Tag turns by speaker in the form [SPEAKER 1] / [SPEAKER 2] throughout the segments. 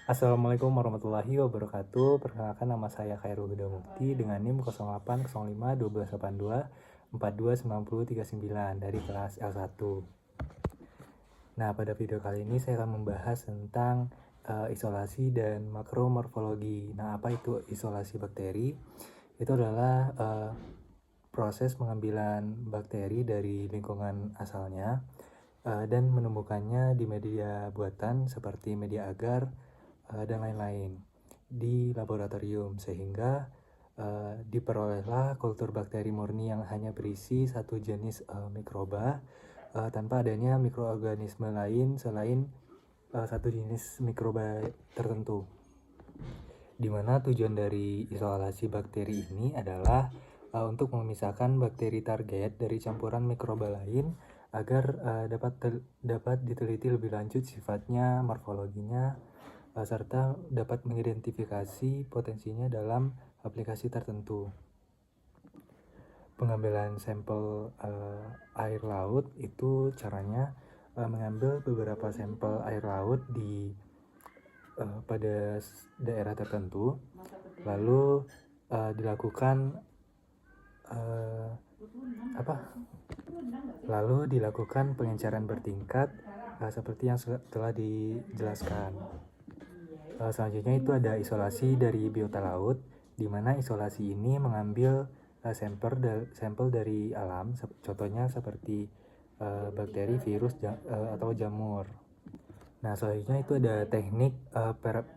[SPEAKER 1] Assalamualaikum warahmatullahi wabarakatuh. Perkenalkan, nama saya Khairul Huda Mukti dengan NIM 0805 1282 429039 dari kelas L1. Nah, pada video kali ini saya akan membahas tentang isolasi dan makromorfologi. Nah, apa itu isolasi bakteri? Itu adalah proses pengambilan bakteri dari lingkungan asalnya dan menumbuhkannya di media buatan seperti media agar dan lain-lain di laboratorium, sehingga diperolehlah kultur bakteri murni yang hanya berisi satu jenis mikroba tanpa adanya mikroorganisme lain selain satu jenis mikroba tertentu. Dimana tujuan dari isolasi bakteri ini adalah untuk memisahkan bakteri target dari campuran mikroba lain agar dapat diteliti lebih lanjut sifatnya, morfologinya, serta dapat mengidentifikasi potensinya dalam aplikasi tertentu. Pengambilan sampel air laut itu caranya mengambil beberapa sampel air laut pada daerah tertentu, lalu dilakukan pengenceran bertingkat seperti yang telah dijelaskan. Selanjutnya itu ada isolasi dari biota laut, di mana isolasi ini mengambil sampel dari alam, contohnya seperti bakteri, virus, atau jamur. Nah, selanjutnya itu ada teknik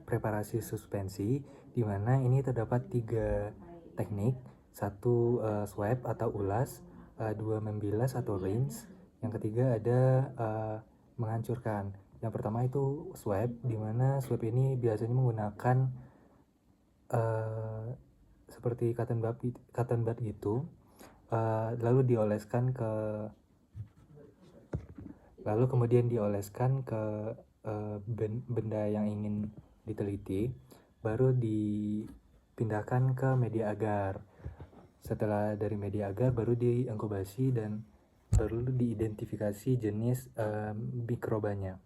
[SPEAKER 1] preparasi suspensi, di mana ini terdapat 3 teknik, 1 swab atau ulas, 2 membilas atau rinse, yang ketiga ada menghancurkan. Yang pertama itu swab, di mana swab ini biasanya menggunakan seperti cotton bud gitu, lalu kemudian dioleskan ke benda yang ingin diteliti, baru dipindahkan ke media agar. Setelah dari media agar baru diinkubasi dan baru diidentifikasi jenis mikrobanya.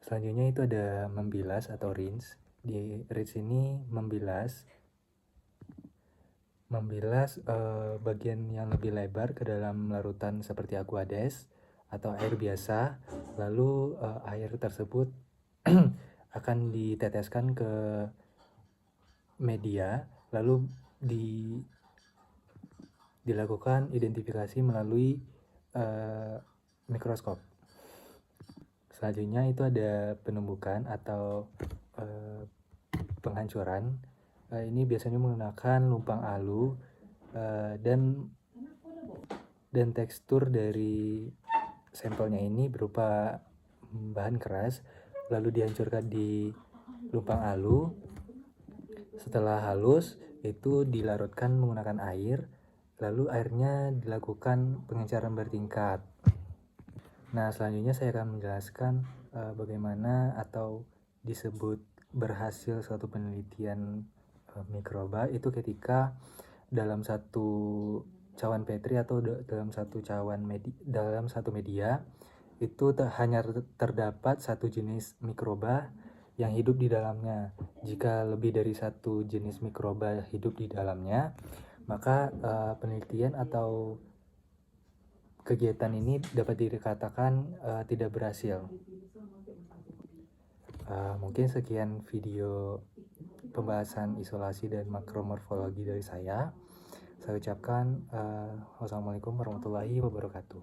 [SPEAKER 1] Selanjutnya itu ada membilas atau rinse. Di rinse ini membilas bagian yang lebih lebar ke dalam larutan seperti aqueous atau air biasa, lalu air tersebut akan diteteskan ke media, lalu dilakukan identifikasi melalui mikroskop. Selanjutnya itu ada penumbukan atau penghancuran. Ini biasanya menggunakan lumpang alu dan tekstur dari sampelnya ini berupa bahan keras, lalu dihancurkan di lumpang alu. Setelah halus, itu dilarutkan menggunakan air, lalu airnya dilakukan pengenceran bertingkat. Nah, selanjutnya saya akan menjelaskan bagaimana atau disebut berhasil suatu penelitian mikroba itu ketika dalam satu cawan petri atau dalam satu media itu hanya terdapat satu jenis mikroba yang hidup di dalamnya. Jika lebih dari satu jenis mikroba hidup di dalamnya, maka penelitian atau kegiatan ini dapat dikatakan tidak berhasil. Mungkin sekian video pembahasan isolasi dan makromorfologi dari saya. Saya ucapkan wassalamualaikum warahmatullahi wabarakatuh.